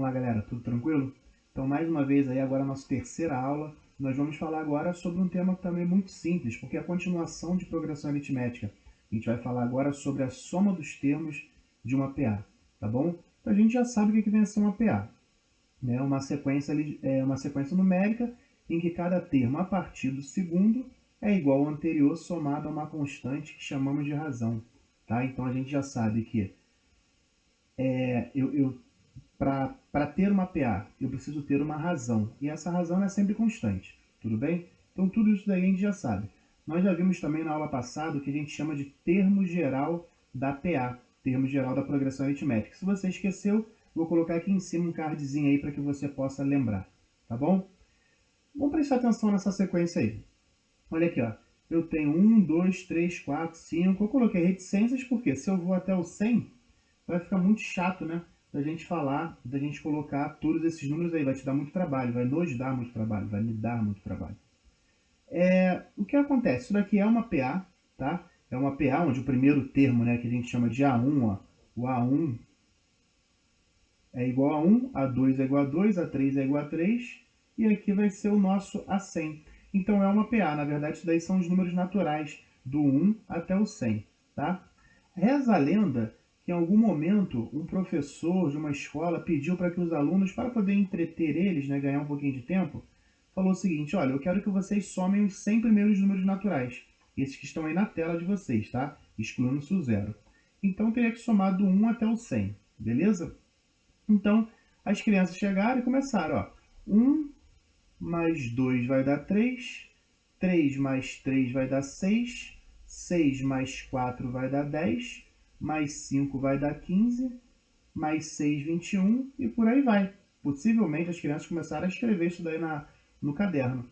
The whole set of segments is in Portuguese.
Vamos lá, galera, tudo tranquilo? Então, mais uma vez aí, agora a nossa terceira aula, nós vamos falar agora sobre um tema também muito simples, porque é a continuação de progressão aritmética. A gente vai falar agora sobre a soma dos termos de uma PA, tá bom? Então, a gente já sabe o que vem a ser uma PA, né? Uma sequência numérica em que cada termo a partir do segundo é igual ao anterior somado a uma constante que chamamos de razão, tá? Então, a gente já sabe que para ter uma PA, eu preciso ter uma razão, e essa razão é sempre constante, tudo bem? Então, tudo isso daí a gente já sabe. Nós já vimos também na aula passada o que a gente chama de termo geral da PA, termo geral da progressão aritmética. Se você esqueceu, vou colocar aqui em cima um cardzinho aí para que você possa lembrar, tá bom? Vamos prestar atenção nessa sequência aí. Olha aqui, ó. Eu tenho 1, 2, 3, 4, 5. Eu coloquei reticências porque se eu vou até o 100, vai ficar muito chato, né? Da gente falar, da gente colocar todos esses números aí. Vai te dar muito trabalho, vai nos dar muito trabalho, vai me dar muito trabalho. O que acontece? Isso daqui é uma PA, tá? É uma PA onde o primeiro termo, né, que a gente chama de A1, ó, o A1 é igual a 1, A2 é igual a 2, A3 é igual a 3, e aqui vai ser o nosso A100. Então é uma PA, na verdade isso daí são os números naturais, do 1 até o 100, tá? Reza a lenda que em algum momento um professor de uma escola pediu para que os alunos, para poder entreter eles, né, ganhar um pouquinho de tempo, falou o seguinte: olha, eu quero que vocês somem os 100 primeiros números naturais, esses que estão aí na tela de vocês, tá? Excluindo-se o zero. Então teria que somar do 1 até o 100, beleza? Então as crianças chegaram e começaram, ó. 1 mais 2 vai dar 3, 3 mais 3 vai dar 6, 6 mais 4 vai dar 10, mais 5 vai dar 15, mais 6, 21 e por aí vai. Possivelmente as crianças começaram a escrever isso daí no caderno.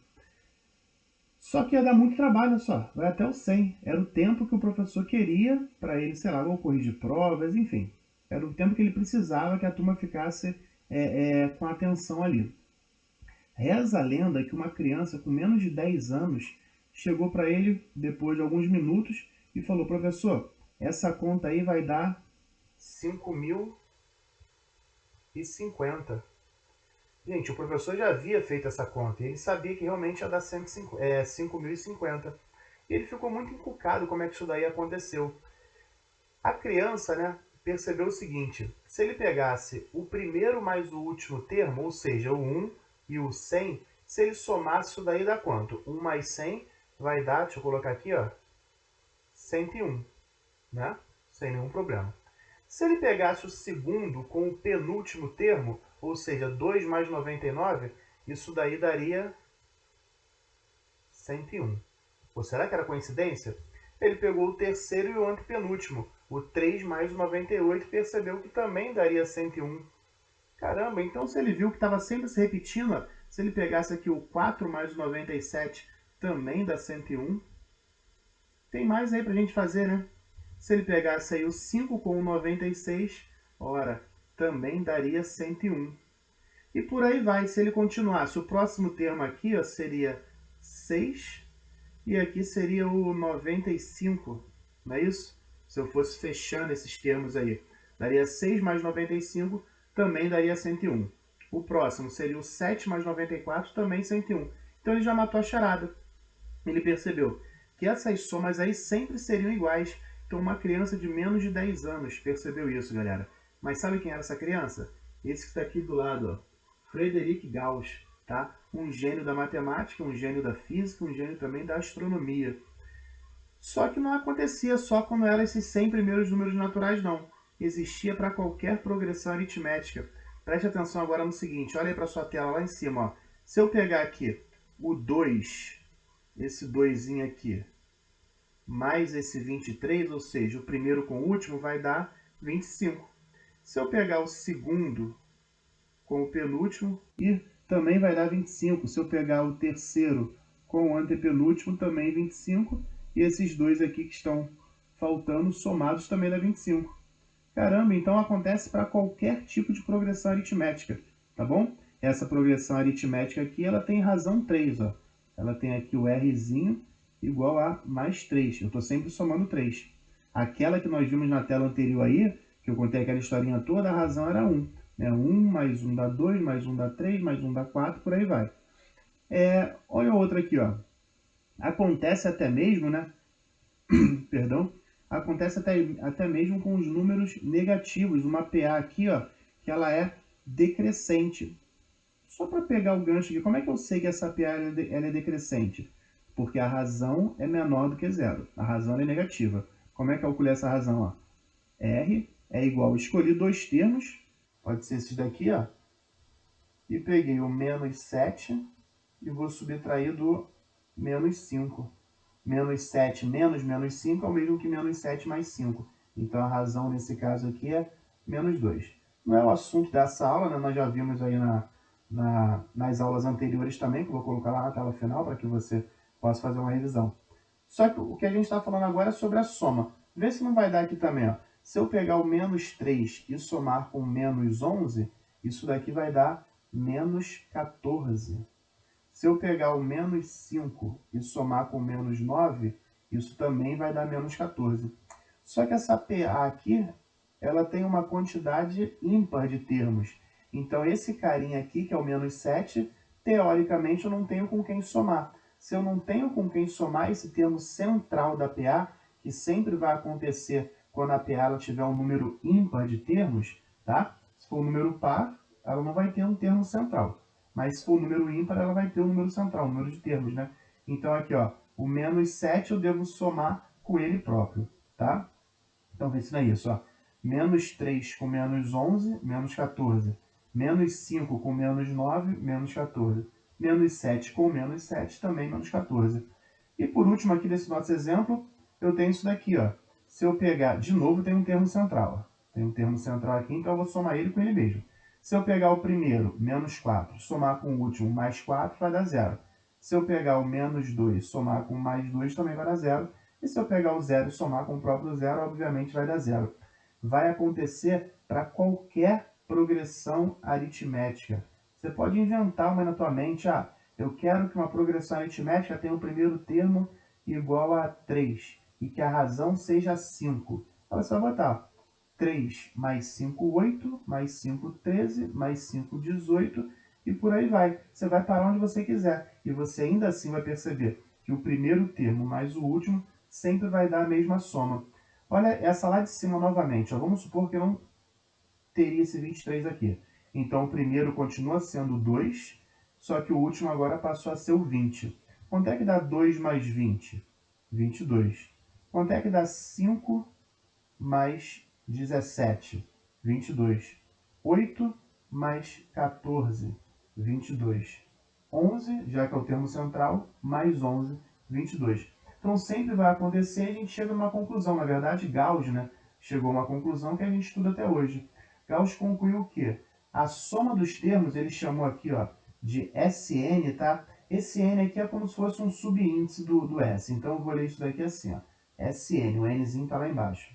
Só que ia dar muito trabalho, só. Vai até o 100. Era o tempo que o professor queria para ele, sei lá, ou corrigir provas, enfim. Era o tempo que ele precisava que a turma ficasse com atenção ali. Reza a lenda que uma criança com menos de 10 anos chegou para ele depois de alguns minutos e falou: professor, essa conta aí vai dar 5.050. Gente, o professor já havia feito essa conta e ele sabia que realmente ia dar 5.050. E ele ficou muito encucado como é que isso daí aconteceu. A criança, né, percebeu o seguinte: se ele pegasse o primeiro mais o último termo, ou seja, o 1 e o 100, se ele somasse isso daí dá quanto? 1 mais 100 vai dar, deixa eu colocar aqui, ó, 101, né? Sem nenhum problema. Se ele pegasse o segundo com o penúltimo termo, ou seja, 2 mais 99, isso daí daria 101. Ou será que era coincidência? Ele pegou o terceiro e o antepenúltimo, o 3 mais 98, e percebeu que também daria 101. Caramba, então se ele viu que estava sempre se repetindo, se ele pegasse aqui o 4 mais o 97, também dá 101. Tem mais aí pra gente fazer, né? Se ele pegasse aí o 5 com o 96, ora, também daria 101. E por aí vai, se ele continuasse. O próximo termo aqui, ó, seria 6, e aqui seria o 95, não é isso? Se eu fosse fechando esses termos aí, daria 6 mais 95, também daria 101. O próximo seria o 7 mais 94, também 101. Então ele já matou a charada. Ele percebeu que essas somas aí sempre seriam iguais. Então uma criança de menos de 10 anos percebeu isso, galera. Mas sabe quem era essa criança? Esse que está aqui do lado, ó. Frederic Gauss, tá? Um gênio da matemática, um gênio da física, um gênio também da astronomia. Só que não acontecia só quando eram esses 100 primeiros números naturais, não. Existia para qualquer progressão aritmética. Preste atenção agora no seguinte, olha aí para sua tela lá em cima, ó. Se eu pegar aqui o 2, esse 2zinho aqui, mais esse 23, ou seja, o primeiro com o último, vai dar 25. Se eu pegar o segundo com o penúltimo, e também vai dar 25. Se eu pegar o terceiro com o antepenúltimo, também 25. E esses dois aqui que estão faltando, somados, também dá 25. Caramba, então acontece para qualquer tipo de progressão aritmética, tá bom? Essa progressão aritmética aqui, ela tem razão 3, ó. Ela tem aqui o Rzinho igual a mais 3. Eu estou sempre somando 3. Aquela que nós vimos na tela anterior aí, que eu contei aquela historinha toda, a razão era 1. né? 1 mais 1 dá 2, mais 1 dá 3, mais 1 dá 4, por aí vai. Olha outra aqui, ó. Acontece até mesmo, né? Perdão. Acontece até mesmo com os números negativos. Uma PA aqui, ó, que ela é decrescente. Só para pegar o gancho aqui, como é que eu sei que essa PA ela é decrescente? Porque a razão é menor do que zero. A razão é negativa. Como é que eu calculei essa razão? Ó? R é igual, escolhi dois termos, pode ser esses daqui, ó, e peguei o menos 7 e vou subtrair do menos 5. Menos 7 menos menos 5 é o mesmo que menos 7 mais 5. Então a razão nesse caso aqui é menos 2. Não é o assunto dessa aula, né? Nós já vimos aí nas aulas anteriores também, que eu vou colocar lá na tela final para que você possa fazer uma revisão. Só que o que a gente está falando agora é sobre a soma. Vê se não vai dar aqui também. Ó. Se eu pegar o menos 3 e somar com menos 11, isso daqui vai dar menos 14. Se eu pegar o menos 5 e somar com menos 9, isso também vai dar menos 14. Só que essa PA aqui, ela tem uma quantidade ímpar de termos. Então, esse carinha aqui, que é o menos 7, teoricamente eu não tenho com quem somar. Se eu não tenho com quem somar esse termo central da PA, que sempre vai acontecer quando a PA ela tiver um número ímpar de termos, tá? Se for um número par, ela não vai ter um termo central. Mas se for um número ímpar, ela vai ter um número central, um número de termos, né? Então aqui, ó, o menos 7 eu devo somar com ele próprio, tá? Então vê se não é isso, ó. Menos 3 com menos 11, menos 14. Menos 5 com menos 9, menos 14. Menos 7 com menos 7, também menos 14. E por último aqui desse nosso exemplo, eu tenho isso daqui, ó. Se eu pegar, de novo, tem um termo central. Ó. Tem um termo central aqui, então eu vou somar ele com ele mesmo. Se eu pegar o primeiro, menos 4, somar com o último, mais 4, vai dar 0. Se eu pegar o menos 2, somar com mais 2, também vai dar 0. E se eu pegar o 0 e somar com o próprio 0, obviamente vai dar 0. Vai acontecer para qualquer progressão aritmética. Você pode inventar uma na tua mente. Ah, eu quero que uma progressão aritmética tenha o primeiro termo igual a 3 e que a razão seja 5. Aí você vai botar 3 mais 5, 8, mais 5, 13, mais 5, 18 e por aí vai. Você vai parar onde você quiser e você ainda assim vai perceber que o primeiro termo mais o último sempre vai dar a mesma soma. Olha essa lá de cima novamente. Ó. Vamos supor que eu não teria esse 23 aqui. Então o primeiro continua sendo 2, só que o último agora passou a ser o 20. Quanto é que dá 2 mais 20? 22. Quanto é que dá 5 mais 17? 22. 8 mais 14? 22. 11, já que é o termo central, mais 11, 22. Então sempre vai acontecer e a gente chega numa conclusão. Na verdade, Gauss, né, chegou a uma conclusão que a gente estuda até hoje. Gauss concluiu o quê? A soma dos termos, ele chamou aqui, ó, de Sn, tá? Esse n aqui é como se fosse um subíndice do S. Então eu vou ler isso daqui assim, ó. Sn, o nzinho está lá embaixo.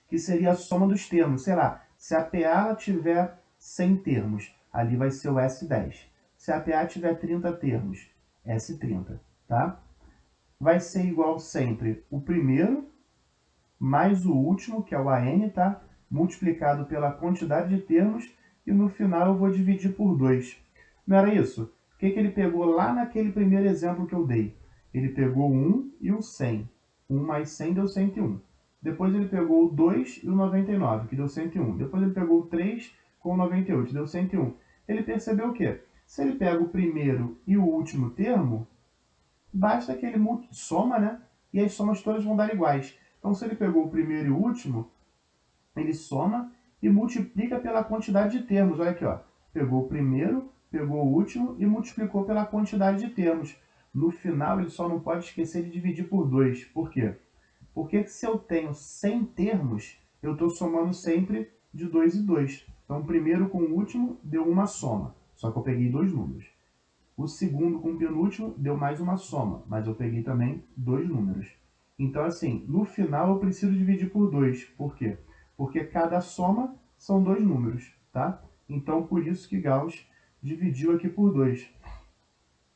Que seria a soma dos termos. Sei lá, se a PA tiver 100 termos, ali vai ser o S10. Se a PA tiver 30 termos, S30, tá? Vai ser igual sempre o primeiro mais o último, que é o AN, tá? Multiplicado pela quantidade de termos, e no final eu vou dividir por 2. Não era isso? O que ele pegou lá naquele primeiro exemplo que eu dei? Ele pegou o 1 e o 100. 1 mais 100 deu 101. Depois ele pegou o 2 e o 99, que deu 101. Depois ele pegou o 3 com o 98, deu 101. Ele percebeu o quê? Se ele pega o primeiro e o último termo, basta que ele soma, né? E as somas todas vão dar iguais. Então, se ele pegou o primeiro e o último, ele soma e multiplica pela quantidade de termos. Olha aqui, ó. Pegou o primeiro, pegou o último e multiplicou pela quantidade de termos. No final, ele só não pode esquecer de dividir por 2. Por quê? Porque se eu tenho 100 termos, eu estou somando sempre de 2 em 2. Então, o primeiro com o último deu uma soma, só que eu peguei dois números. O segundo com o penúltimo deu mais uma soma, mas eu peguei também dois números. Então, assim, no final eu preciso dividir por 2. Por quê? Porque cada soma são dois números, tá? Então, por isso que Gauss dividiu aqui por 2.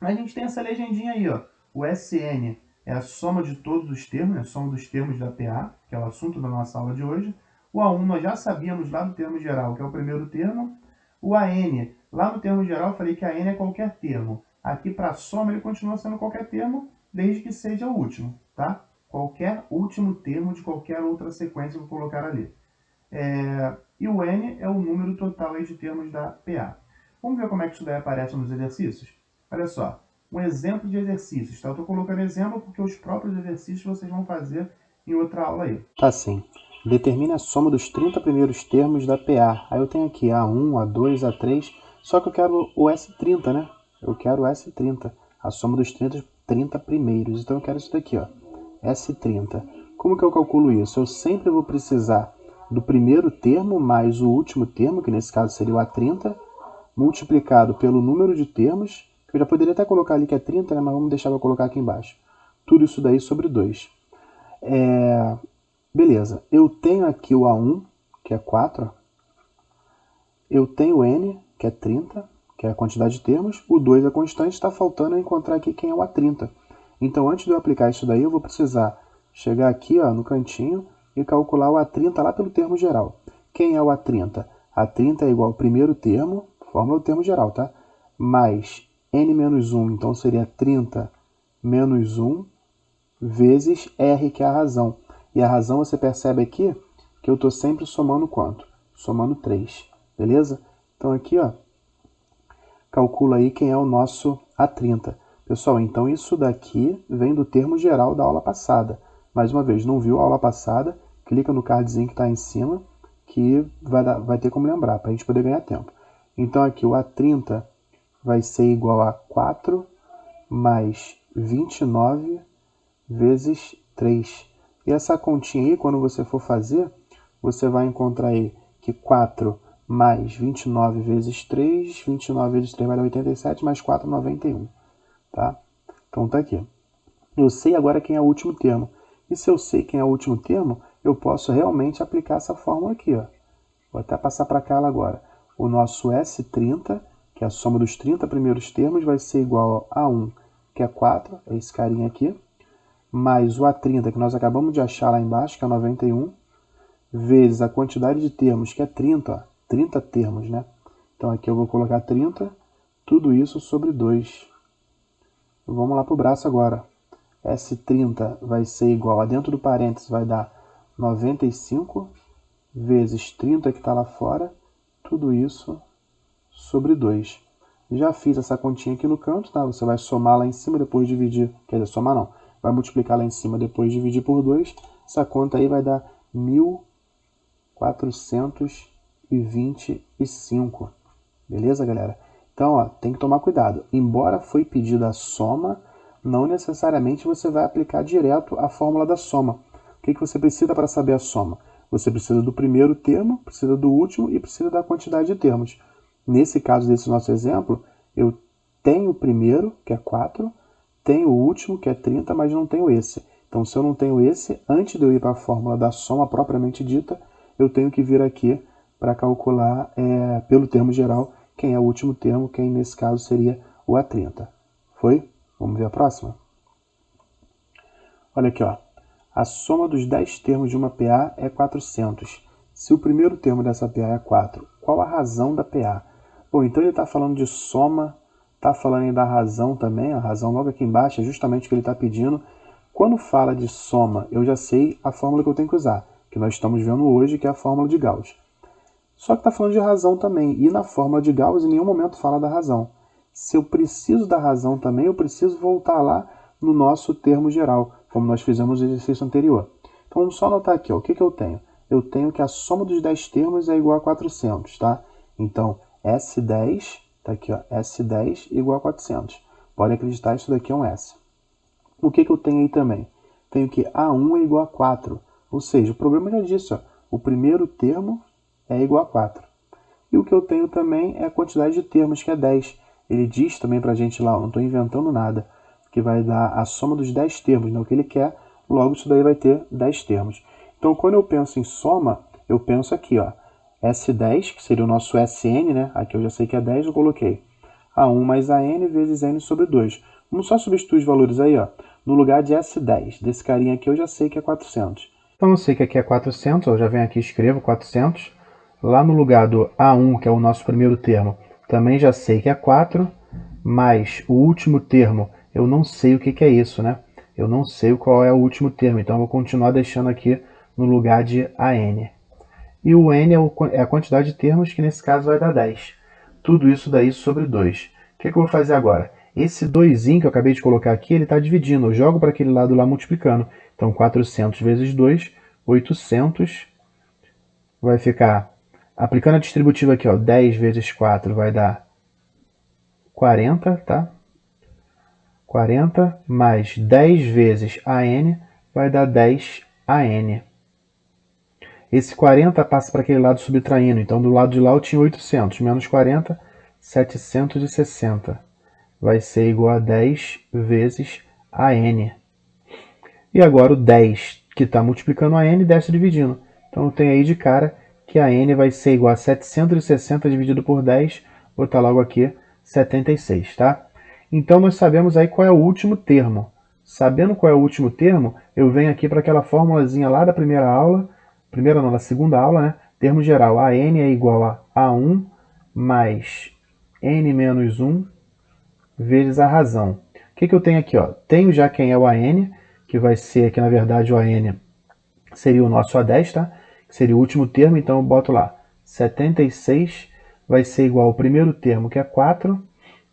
A gente tem essa legendinha aí, ó. O Sn é a soma de todos os termos, é a soma dos termos da PA, que é o assunto da nossa aula de hoje. O A1 nós já sabíamos lá no termo geral, que é o primeiro termo. O AN, lá no termo geral eu falei que AN é qualquer termo. Aqui para a soma ele continua sendo qualquer termo, desde que seja o último, tá? Qualquer último termo de qualquer outra sequência eu vou colocar ali. E o N é o número total aí de termos da PA. Vamos ver como é que isso daí aparece nos exercícios? Olha só, um exemplo de exercícios, tá? Eu estou colocando exemplo porque os próprios exercícios vocês vão fazer em outra aula aí. Tá sim. Determine a soma dos 30 primeiros termos da PA. Aí eu tenho aqui A1, A2, A3, só que eu quero o S30, né? Eu quero o S30, a soma dos 30 primeiros. Então eu quero isso daqui, ó, S30. Como que eu calculo isso? Eu sempre vou precisar do primeiro termo mais o último termo, que nesse caso seria o A30, multiplicado pelo número de termos, que eu já poderia até colocar ali que é 30, né? Mas vamos deixar eu colocar aqui embaixo. Tudo isso daí sobre 2. Beleza, eu tenho aqui o A1, que é 4. Eu tenho o N, que é 30, que é a quantidade de termos. O 2 é constante, está faltando eu encontrar aqui quem é o A30. Então, antes de eu aplicar isso daí, eu vou precisar chegar aqui, ó, no cantinho e calcular o A30 lá pelo termo geral. Quem é o A30? A30 é igual ao primeiro termo, fórmula do termo geral, tá? Mais N menos 1, então seria 30 menos 1 vezes R, que é a razão. E a razão você percebe aqui que eu estou sempre somando quanto? Somando 3, beleza? Então aqui, ó, calcula aí quem é o nosso A30. Pessoal, então isso daqui vem do termo geral da aula passada. Mais uma vez, não viu a aula passada? Clica no cardzinho que está em cima, que vai ter como lembrar, para a gente poder ganhar tempo. Então aqui o A30 vai ser igual a 4 mais 29 vezes 3. E essa continha aí, quando você for fazer, você vai encontrar aí que 4 mais 29 vezes 3, 29 vezes 3 vai dar 87, mais 4, 91. Tá? Então tá aqui. Eu sei agora quem é o último termo. E se eu sei quem é o último termo, eu posso realmente aplicar essa fórmula aqui. Ó. Vou até passar para cá agora. O nosso S30, que é a soma dos 30 primeiros termos, vai ser igual a 1, que é 4, é esse carinha aqui, mais o A30, que nós acabamos de achar lá embaixo, que é 91, vezes a quantidade de termos, que é 30, ó, 30 termos, né? Então aqui eu vou colocar 30, tudo isso sobre 2. Vamos lá para o braço agora. S30 vai ser igual a, dentro do parênteses, vai dar 95 vezes 30 que está lá fora, tudo isso sobre 2. Já fiz essa continha aqui no canto, tá? Você vai somar lá em cima, depois dividir, quer dizer, somar não, vai multiplicar lá em cima, depois dividir por 2, essa conta aí vai dar 1425, beleza, galera? Então, ó, tem que tomar cuidado. Embora foi pedida a soma, não necessariamente você vai aplicar direto a fórmula da soma. O que você precisa para saber a soma? Você precisa do primeiro termo, precisa do último e precisa da quantidade de termos. Nesse caso desse nosso exemplo, eu tenho o primeiro, que é 4, tenho o último, que é 30, mas não tenho esse. Então, se eu não tenho esse, antes de eu ir para a fórmula da soma propriamente dita, eu tenho que vir aqui para calcular pelo termo geral quem é o último termo, quem nesse caso seria o A30. Foi? Vamos ver a próxima? Olha aqui, ó. A soma dos 10 termos de uma PA é 400. Se o primeiro termo dessa PA é 4, qual a razão da PA? Bom, então ele está falando de soma, está falando aí da razão também, a razão logo aqui embaixo é justamente o que ele está pedindo. Quando fala de soma, eu já sei a fórmula que eu tenho que usar, que nós estamos vendo hoje, que é a fórmula de Gauss. Só que está falando de razão também, e na fórmula de Gauss em nenhum momento fala da razão. Se eu preciso da razão também, eu preciso voltar lá no nosso termo geral, como nós fizemos no exercício anterior. Então vamos só anotar aqui, ó, o que eu tenho? Eu tenho que a soma dos 10 termos é igual a 400, tá? Então, S10, tá aqui, ó, S10 igual a 400. Pode acreditar, isso daqui é um S. O que eu tenho aí também? Tenho que A1 é igual a 4, ou seja, o problema já disse, ó, o primeiro termo é igual a 4. E o que eu tenho também é a quantidade de termos, que é 10. Ele diz também para a gente lá, eu não estou inventando nada, que vai dar a soma dos 10 termos, né, o que ele quer, logo isso daí vai ter 10 termos. Então, quando eu penso em soma, eu penso aqui, ó, S10, que seria o nosso Sn, né, aqui eu já sei que é 10, eu coloquei A1 mais AN vezes N sobre 2. Vamos só substituir os valores aí, ó. No lugar de S10, desse carinha aqui eu já sei que é 400. Então eu sei que aqui é 400, eu já venho aqui e escrevo 400. Lá no lugar do A1, que é o nosso primeiro termo, também já sei que é 4, mas o último termo, eu não sei o que é isso, né? Eu não sei qual é o último termo, então eu vou continuar deixando aqui no lugar de AN. E o N é a quantidade de termos, que nesse caso vai dar 10. Tudo isso daí sobre 2. O que eu vou fazer agora? Esse 2 que eu acabei de colocar aqui, ele está dividindo. Eu jogo para aquele lado lá multiplicando. Então 400 vezes 2, 800. Vai ficar, aplicando a distributiva aqui, ó, 10 vezes 4 vai dar 40, tá? 40 mais 10 vezes AN vai dar 10 AN. Esse 40 passa para aquele lado subtraindo, então do lado de lá eu tinha 800, menos 40, 760. Vai ser igual a 10 vezes AN. E agora o 10 que está multiplicando a N desce dividindo. Então eu tenho aí de cara que a N vai ser igual a 760 dividido por 10, vou botar logo aqui 76, tá? Então nós sabemos aí qual é o último termo. Sabendo qual é o último termo, eu venho aqui para aquela formulazinha lá da primeira aula, da segunda aula, né? Termo geral, AN é igual a A1 mais N menos 1 vezes a razão. O que eu tenho aqui? Ó? Tenho já quem é o AN, que vai ser aqui, na verdade, o AN seria o nosso A10, tá? Que seria o último termo, então eu boto lá 76 vai ser igual ao primeiro termo, que é 4,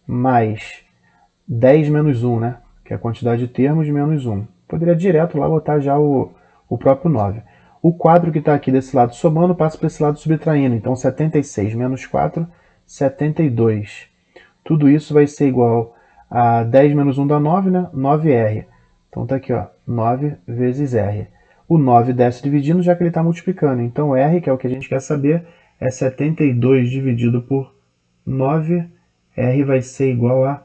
mais 10 menos 1, né? Que é a quantidade de termos menos 1. Poderia direto lá botar já o próprio 9. O quadro que está aqui desse lado somando passa para esse lado subtraindo. Então 76 menos 4, 72. Tudo isso vai ser igual a 10 menos 1 dá 9, né? 9R. Então tá aqui, ó, 9 vezes R. O 9 desce dividindo, já que ele está multiplicando. Então R, que é o que a gente quer saber, é 72 dividido por 9. R vai ser igual a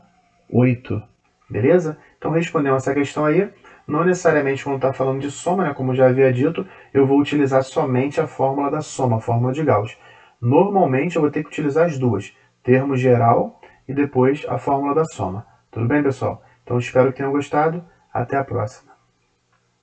8. Beleza? Então respondendo essa questão aí, não necessariamente quando está falando de soma, né, como já havia dito, eu vou utilizar somente a fórmula da soma, a fórmula de Gauss. Normalmente eu vou ter que utilizar as duas, termo geral e depois a fórmula da soma. Tudo bem, pessoal? Então espero que tenham gostado. Até a próxima.